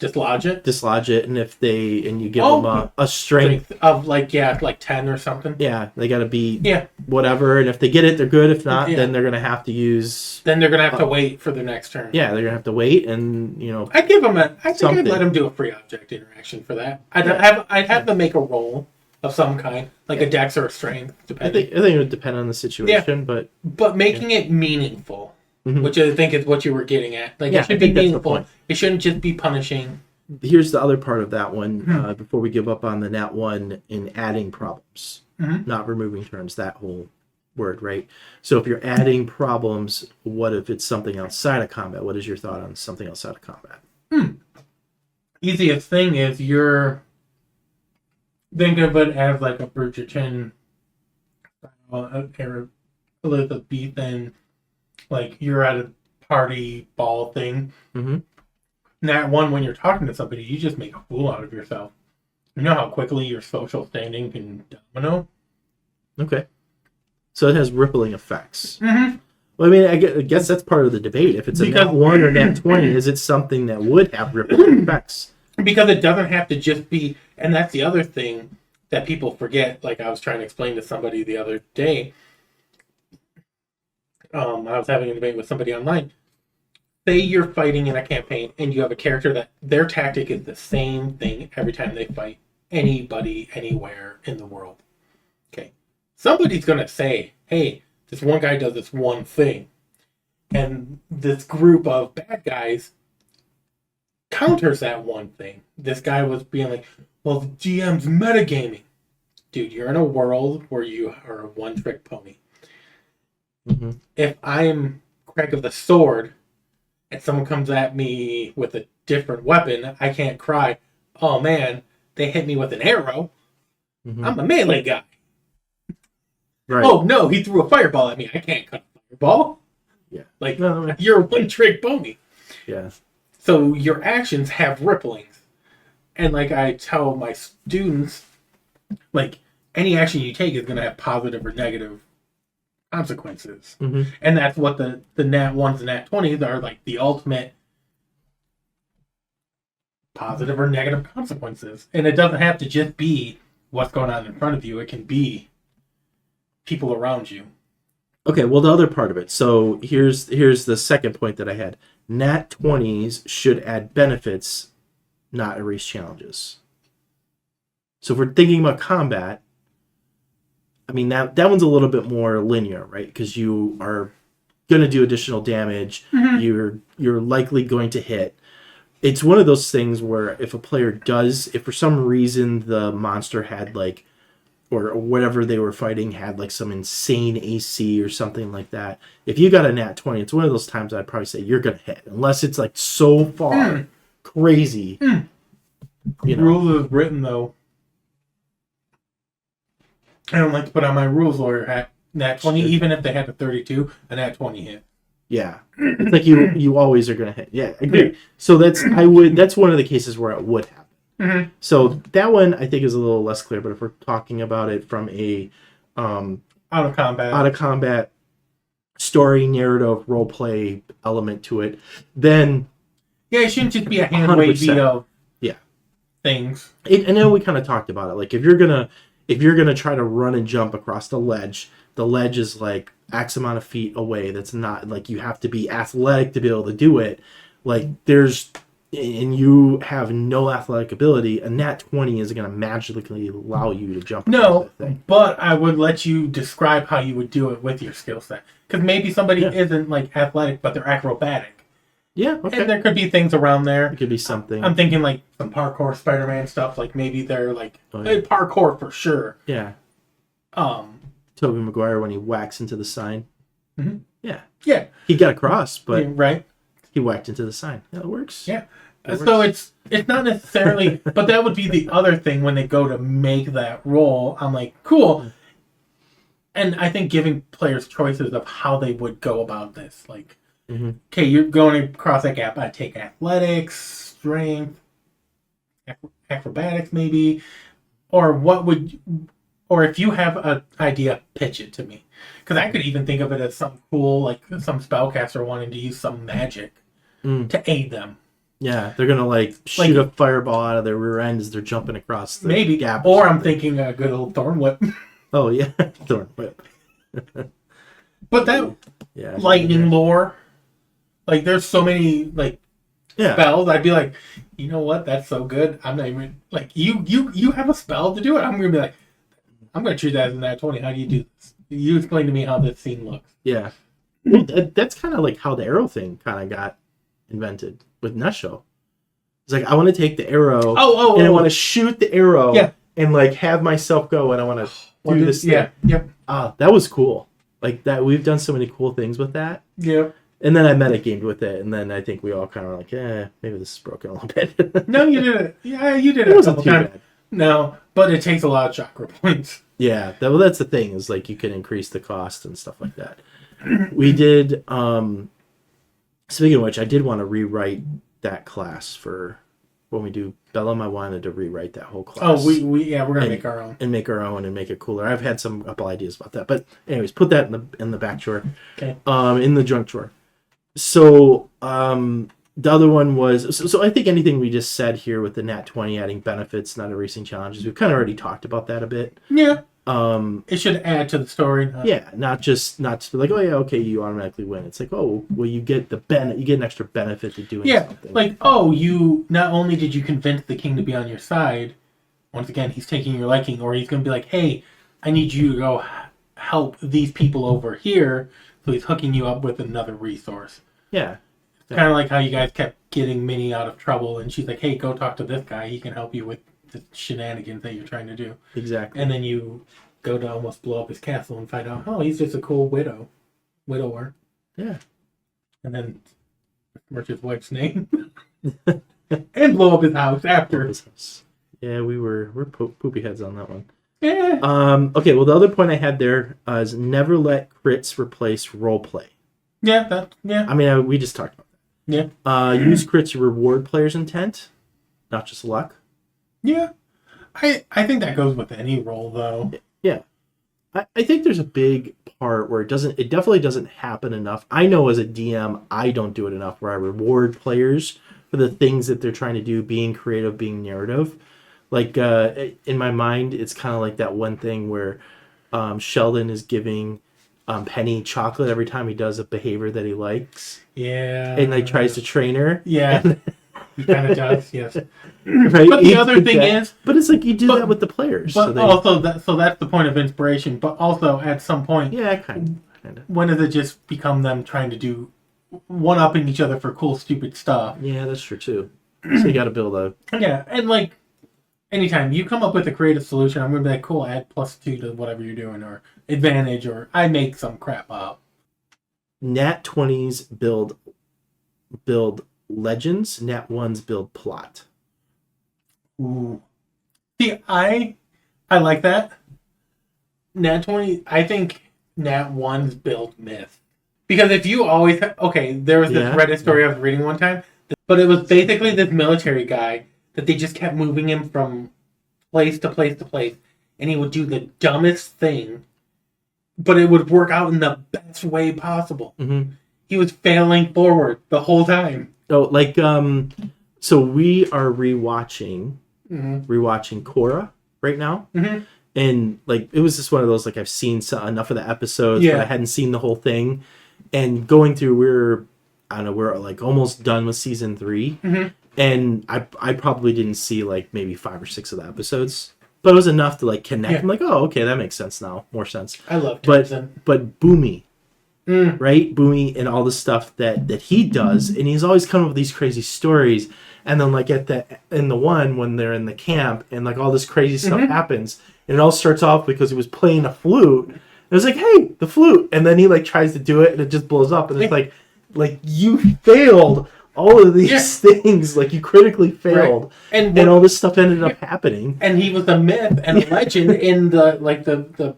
dislodge it, and if you give them a strength of like 10 or something. Yeah, they got to be whatever, and if they get it, they're good. If not, then they're gonna have to use. Then they're gonna have to wait for their next turn. Yeah, they're gonna have to wait, and I'd give them I'd let them do a free object interaction for that. I'd have them make a roll of some kind, like a dex or a strength, depending. I think it would depend on the situation, but making it meaningful. Which I think is what you were getting at. Like, it should be meaningful. It shouldn't just be punishing. Here's the other part of that one, before we give up on the nat 1 in adding problems, not removing turns, that whole word, right? So if you're adding problems, what if it's something outside of combat? What is your thought on something outside of combat? Easiest thing is think of it as like a Bridgerton, Elizabethan, like you're at a party ball thing. Nat 1, when you're talking to somebody, you just make a fool out of yourself. You know how quickly your social standing can domino? Okay. So it has rippling effects. Well, I mean, I guess that's part of the debate. If it's a nat 1 or nat 20, is it something that would have rippling effects? Because it doesn't have to just be, and that's the other thing that people forget, like I was trying to explain to somebody the other day. I was having a debate with somebody online. Say you're fighting in a campaign and you have a character that their tactic is the same thing every time they fight anybody, anywhere in the world. Okay. Somebody's going to say, hey, this one guy does this one thing. And this group of bad guys counters that one thing. This guy was being like, well, the GM's metagaming. Dude, you're in a world where you are a one-trick pony. If I'm Craig of the Sword and someone comes at me with a different weapon, I can't cry, oh man, they hit me with an arrow. I'm a melee guy. Right. Oh no, he threw a fireball at me. I can't cut a fireball. Yeah. Like, you're a one-trick pony. Yeah. So your actions have ripplings. And like I tell my students, like any action you take is going to have positive or negative consequences. And that's what the nat 1s and nat 20s are, like the ultimate positive or negative consequences. And it doesn't have to just be what's going on in front of you. It can be people around you. Okay, well, the other part of it. So here's the second point that I had. Nat 20s should add benefits, not erase challenges. So if we're thinking about combat, I mean, that one's a little bit more linear, right? Because you are going to do additional damage. You're likely going to hit. It's one of those things where if a player if for some reason the monster had like, or whatever they were fighting had like some insane AC or something like that, if you got a nat 20, it's one of those times I'd probably say you're going to hit. Unless it's like so far crazy. You know. Rules is written, though. I don't like to put on my rules lawyer hat. Nat 20, even if they had a 32, a nat 20 hit. Yeah. It's like you always are going to hit. Yeah, I agree. So that's one of the cases where it would happen. So that one I think is a little less clear, but if we're talking about it from a out of combat story, narrative, role play element to it, then it shouldn't just be a hand wavy of things. I know we kind of talked about it. Like if you're gonna try to run and jump across the ledge is like X amount of feet away. That's not like you have to be athletic to be able to do it. Like and you have no athletic ability, a nat 20 isn't going to magically allow you to jump. No, but I would let you describe how you would do it with your skill set. Because maybe somebody isn't like athletic, but they're acrobatic. Yeah, okay. And there could be things around there. It could be something. I'm thinking like some parkour Spider-Man stuff. Like maybe they're like parkour for sure. Yeah. Tobey Maguire when he whacks into the sign. Mm-hmm. Yeah. Yeah. He got across, but right. He whacked into the sign. Yeah, it works. Yeah. So it's not necessarily, but that would be the other thing when they go to make that roll. I'm like, cool. And I think giving players choices of how they would go about this. Like, okay, you're going across that gap. I take athletics, strength, acrobatics maybe. Or if you have an idea, pitch it to me. Because I could even think of it as something cool, like some spellcaster wanting to use some magic to aid them. Yeah, they're going to like shoot a fireball out of their rear end as they're jumping across the gap. Or I'm thinking a good old thorn whip. Oh, yeah, thorn whip. But that lightning lore, like there's so many spells. I'd be like, you know what? That's so good. I'm not even like you have a spell to do it. I'm gonna be like, I'm gonna treat that as a nat 20. How do you do this? You explain to me how this scene looks. Yeah, that's kind of like how the arrow thing kind of got invented with Nesho. It's like I want to take the arrow and I want to shoot the arrow and like have myself go and I want to do this thing. That was cool. Like that, we've done so many cool things with that. Yeah. And then I metagamed with it, and then I think we all kind of were like, maybe this is broken a little bit. No, you did it. Yeah, you did it. It wasn't too bad. No, but it takes a lot of chakra points. Yeah, that's the thing, is like you can increase the cost and stuff like that. We did, speaking of which, I did want to rewrite that class for when we do Bellum. I wanted to rewrite that whole class. Oh, we're gonna make our own. And make our own and make it cooler. I've had a couple ideas about that. But anyways, put that in the back drawer. Okay. In the junk drawer. So, the other one was... So I think anything we just said here with the Nat 20 adding benefits, not erasing challenges, we've kind of already talked about that a bit. Yeah. It should add to the story. Yeah, not just like, oh yeah, okay, you automatically win. It's like, oh, well, you get you get an extra benefit to doing something. Like, oh, you not only did you convince the king to be on your side, once again, he's taking your liking, or he's going to be like, hey, I need you to go help these people over here, so he's hooking you up with another resource. Yeah. Kind of like how you guys kept getting Minnie out of trouble, and she's like, hey, go talk to this guy. He can help you with the shenanigans that you're trying to do. Exactly. And then you go to almost blow up his castle and find out, oh, he's just a cool widower. Yeah. And then merge his wife's name. And blow up his house after. Yeah, we're poopy heads on that one. Yeah. Okay, well, the other point I had there is never let crits replace roleplay. Yeah, I mean, we just talked about that. Yeah. Use crits to reward players' intent, not just luck. Yeah. I think that goes with any role, though. Yeah. I think there's a big part where it definitely doesn't happen enough. I know as a DM, I don't do it enough where I reward players for the things that they're trying to do, being creative, being narrative. Like, in my mind, it's kind of like that one thing where Sheldon is giving Penny chocolate every time he does a behavior that he likes. Yeah. And like tries to train her. Yeah. He kind of does, yes. Right? But the other thing is... But it's like you do that with the players. But also, that's the point of inspiration. But also, at some point... Yeah, kind of. When does it just become them trying to do... one-upping each other for cool, stupid stuff? Yeah, that's true, too. So you got to build a... Yeah, and like... Anytime you come up with a creative solution, I'm going to be like, cool, add +2 to whatever you're doing, or advantage, or I make some crap up. Nat 20s build legends, Nat 1s build plot. Ooh. See, I like that. Nat 20, I think Nat 1s build myth. Because if you always... there was this Reddit story I was reading one time, but it was basically this military guy that they just kept moving him from place to place to place, and he would do the dumbest thing, but it would work out in the best way possible. Mm-hmm. He was failing forward the whole time. Oh, like so we are rewatching Korra right now, and like it was just one of those like I've seen enough of the episodes, but I hadn't seen the whole thing. And going through, we're like almost done with season 3, and I probably didn't see like maybe 5 or 6 of the episodes, but it was enough to like connect. Yeah. I'm like, oh, okay, that makes sense now, more sense. I love Tenzin. But Boomy. Right, Boomy, and all the stuff that he does, and he's always coming up with these crazy stories. And then, like in the one when they're in the camp, and like all this crazy stuff happens, and it all starts off because he was playing a flute. And it was like, hey, the flute, and then he like tries to do it, and it just blows up, and it's like you failed all of these things, like you critically failed, and all this stuff ended up happening. And he was a myth and a legend in the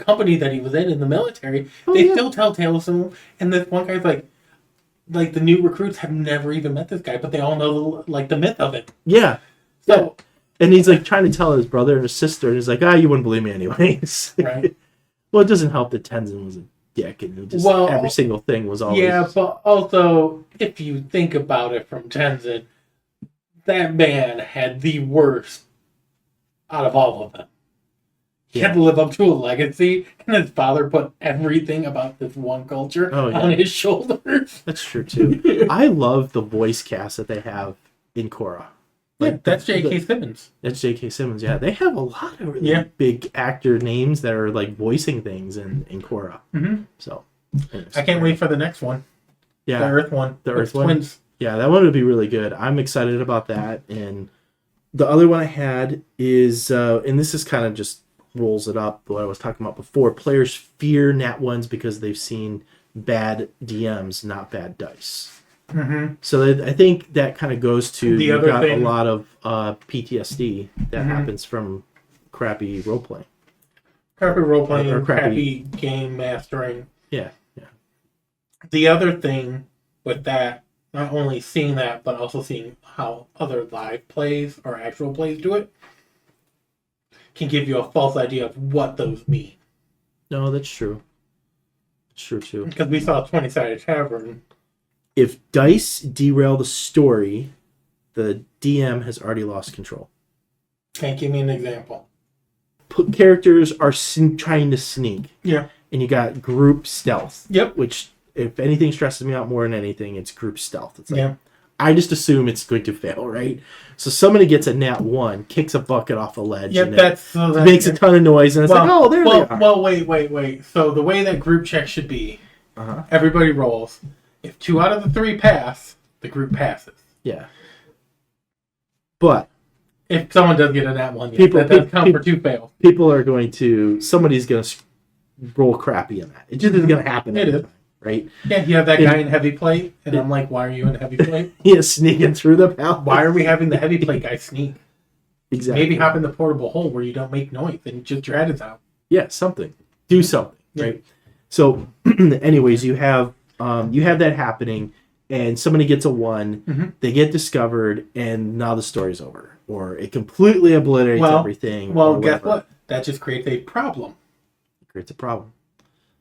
company that he was in the military. They still tell tales of him, and this one guy's like the new recruits have never even met this guy, but they all know the myth of it. Yeah. So, and he's like trying to tell his brother and his sister, and he's like, you wouldn't believe me anyways. Right. Well, it doesn't help that Tenzin was a dick, and he just every single thing was always... Yeah, but also, if you think about it from Tenzin, that man had the worst out of all of them. He had to live up to a legacy, and his father put everything about this one culture on his shoulders. That's true, too. I love the voice cast that they have in Korra. Like, that's J.K. Simmons. That's J.K. Simmons, yeah. They have a lot of really big actor names that are like voicing things in Korra. So, I can't wait for the next one. Yeah. The Earth one. The Earth one. Twins. Yeah, that one would be really good. I'm excited about that. And the other one I had is, and this is kind of just rolls it up, what I was talking about before. Players fear Nat 1s because they've seen bad DMs, not bad dice. So I think that kind of goes to you've got a lot of PTSD that happens from crappy role playing. Crappy role playing or crappy game mastering. Yeah. The other thing with that, not only seeing that, but also seeing how other live plays or actual plays do it, can give you a false idea of what those mean. No, that's true. It's true too. Because we saw 20-sided tavern. If dice derail the story, the DM has already lost control. Can you give me an example? Characters are trying to sneak. Yeah. And you got group stealth. Yep. Which, if anything stresses me out more than anything, it's group stealth. It's like, I just assume it's going to fail, right? So somebody gets a nat 1, kicks a bucket off a ledge, and makes a ton of noise, and it's they are. Well, wait. So the way that group check should be, everybody rolls. If 2 out of the 3 pass, the group passes. Yeah. But if someone does get a nat 1, that does count for 2 fails. Somebody's going to roll crappy in that. It just isn't going to happen. It is. Right? Yeah, you have that guy in heavy plate, and I'm like, why are you in heavy plate? He is sneaking through the palace. Why are we having the heavy plate guy sneak? Exactly. Maybe hop in the portable hole where you don't make noise and just your head is out. Yeah, something. Do something, right? So, anyways, you have that happening, and somebody gets a 1, they get discovered, and now the story's over. Or it completely obliterates everything. Well, guess what? That just creates a problem. It creates a problem.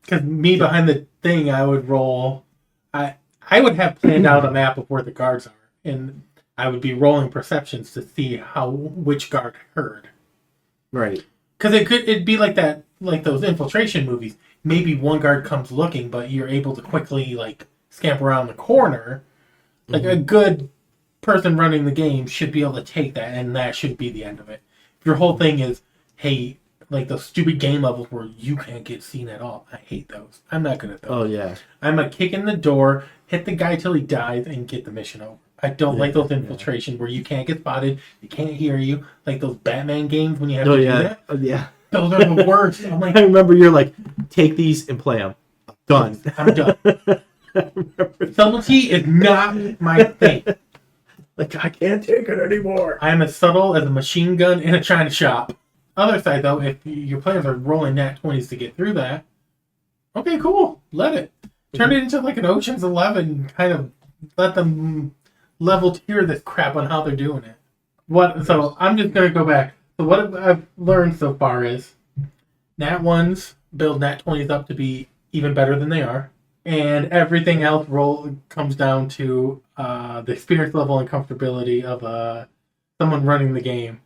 Because behind the thing, I would roll... I would have planned out a map of where the guards are, and I would be rolling perceptions to see which guard heard. Right. Because it'd be like that, like those infiltration movies. Maybe one guard comes looking, but you're able to quickly scamper around the corner. Like a good person running the game should be able to take that, and that should be the end of it. If your whole thing is, hey, like those stupid game levels where you can't get seen at all. I hate those. I'm not good at those. Oh yeah. I'm a kick in the door, hit the guy till he dies, and get the mission over. I don't like those infiltration where you can't get spotted, they can't hear you, like those Batman games when you have to do that. Oh yeah. Those are the worst. I'm like, I remember you're like, take these and play them. Done. I'm done. Subtlety is not my thing. Like, I can't take it anymore. I am as subtle as a machine gun in a china shop. Other side, though, if your players are rolling nat 20s to get through that, okay, cool. Let it. Turn it into like an Ocean's 11, kind of let them level tier this crap on how they're doing it. So I'm just going to go back. So what I've learned so far is nat 1s build nat 20s up to be even better than they are. And everything else comes down to the experience level and comfortability of someone running the game.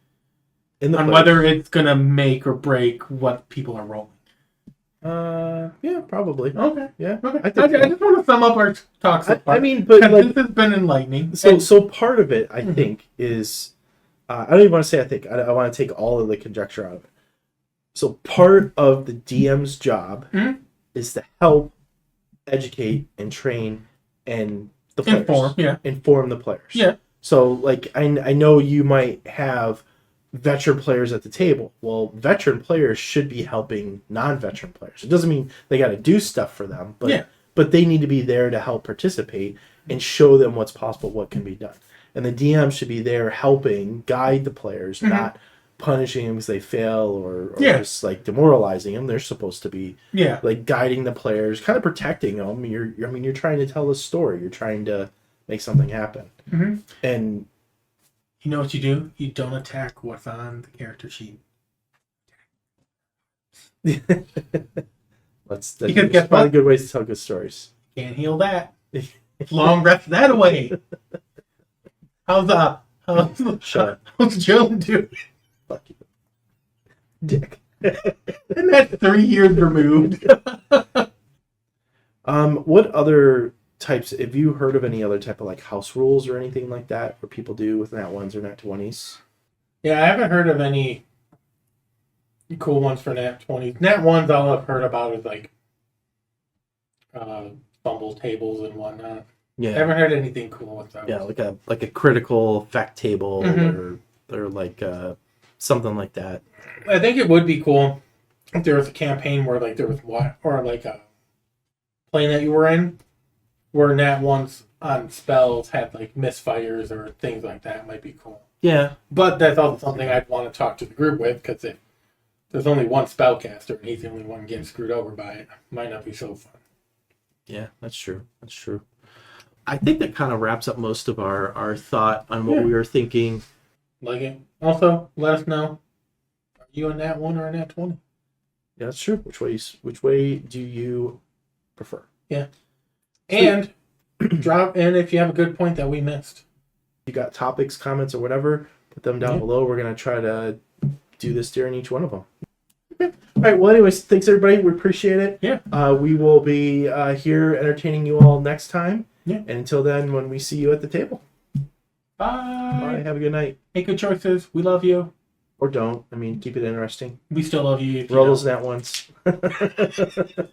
On whether it's going to make or break what people are rolling. Yeah, probably. Okay. Yeah. Okay. I just want to sum up our talk so far. I mean, but like, this has been enlightening. So part of it, I think, is I don't even want to say I think. I want to take all of the conjecture out of it. So part of the DM's job is to help educate and train and the players. Inform the players. Yeah. So like I know you might have veteran players at the table. Well, veteran players should be helping non-veteran players. It doesn't mean they got to do stuff for them, but they need to be there to help participate and show them what's possible, what can be done. And the DM should be there helping guide the players, not punishing them because they fail or just like demoralizing them. They're supposed to be like guiding the players, kind of protecting them. You're trying to tell a story. You're trying to make something happen. And you know what you do? You don't attack what's on the character sheet. That's probably good ways to tell good stories. Can't heal that. Long rest that away. How's Joe doing? Fuck you, dick. And that's 3 years removed. What other types? Have you heard of any other type of like house rules or anything like that where people do with nat 1s or nat 20s? Yeah, I haven't heard of any cool ones for nat 20s. Nat 1s, all I've heard about is like fumble tables and whatnot. Yeah, I haven't heard anything cool with that. Yeah, like a critical effect table or like something like that. I think it would be cool if there was a campaign where like there was like a plane that you were in where nat 1s on spells had like misfires or things like that. Might be cool. Yeah. But that's also something I'd want to talk to the group with, because if there's only one spellcaster and he's the only one getting screwed over by it, might not be so fun. Yeah, that's true. That's true. I think that kind of wraps up most of our thought on what we were thinking. Like it. Also, let us know. Are you a nat 1 or a nat 20? Yeah, that's true. Which way do you prefer? Yeah. And drop in if you have a good point that we missed. You got topics, comments, or whatever, put them down below. We're going to try to do this during each one of them. Okay. All right. Well, anyways, thanks, everybody. We appreciate it. Yeah. We will be here entertaining you all next time. Yeah. And until then, when we see you at the table. Bye. Bye. Have a good night. Make good choices. We love you. Or don't. I mean, keep it interesting. We still love you. Roll those nat 1s.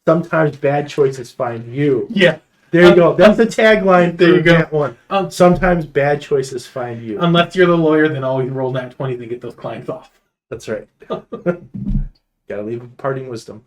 Sometimes bad choices find you. Yeah. There you go. That's the tagline. There you go. Nat 1. Sometimes bad choices find you. Unless you're the lawyer, then always roll nat 20 to get those clients off. That's right. Gotta leave parting wisdom.